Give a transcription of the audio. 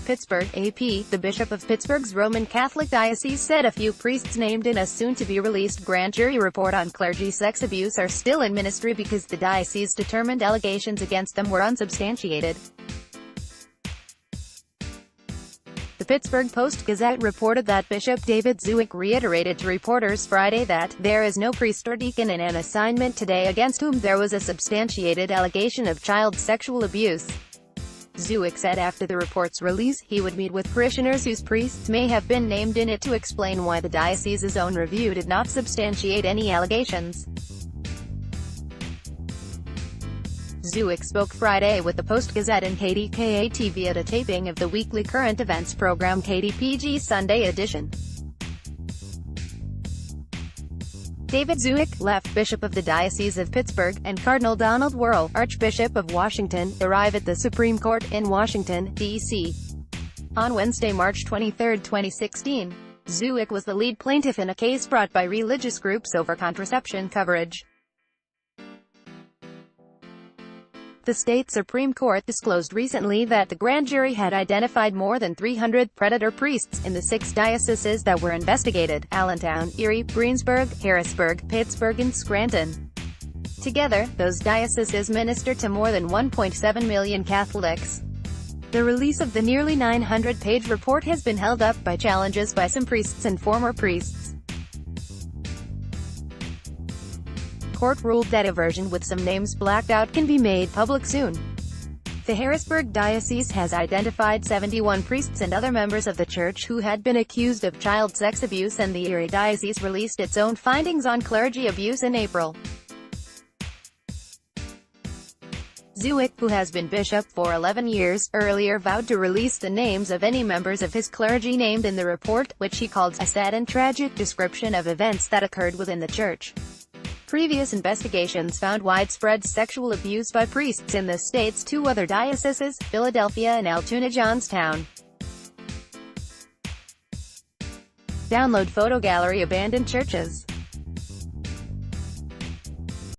Pittsburgh, AP, the Bishop of Pittsburgh's Roman Catholic Diocese said a few priests named in a soon-to-be-released grand jury report on clergy sex abuse are still in ministry because the diocese determined allegations against them were unsubstantiated. The Pittsburgh Post-Gazette reported that Bishop David Zuick reiterated to reporters Friday that, "There is no priest or deacon in an assignment today against whom there was a substantiated allegation of child sexual abuse." Zuick said after the report's release, he would meet with parishioners whose priests may have been named in it to explain why the diocese's own review did not substantiate any allegations. Zuick spoke Friday with the Post-Gazette and KDKA-TV at a taping of the weekly current events program KDPG Sunday Edition. David Zuick, left Bishop of the Diocese of Pittsburgh, and Cardinal Donald Wuerl, Archbishop of Washington, arrive at the Supreme Court in Washington, D.C. on Wednesday, March 23, 2016. Zuick was the lead plaintiff in a case brought by religious groups over contraception coverage. The state Supreme Court disclosed recently that the grand jury had identified more than 300 predator priests in the 6 dioceses that were investigated: Allentown, Erie, Greensburg, Harrisburg, Pittsburgh and Scranton. Together, those dioceses minister to more than 1.7 million Catholics. The release of the nearly 900-page report has been held up by challenges by some priests and former priests. Court ruled that a version with some names blacked out can be made public soon. The Harrisburg Diocese has identified 71 priests and other members of the church who had been accused of child sex abuse, and the Erie Diocese released its own findings on clergy abuse in April. Zuick, who has been bishop for 11 years, earlier vowed to release the names of any members of his clergy named in the report, which he called a sad and tragic description of events that occurred within the church. Previous investigations found widespread sexual abuse by priests in the state's 2 other dioceses, Philadelphia and Altoona Johnstown. Download photo gallery abandoned churches.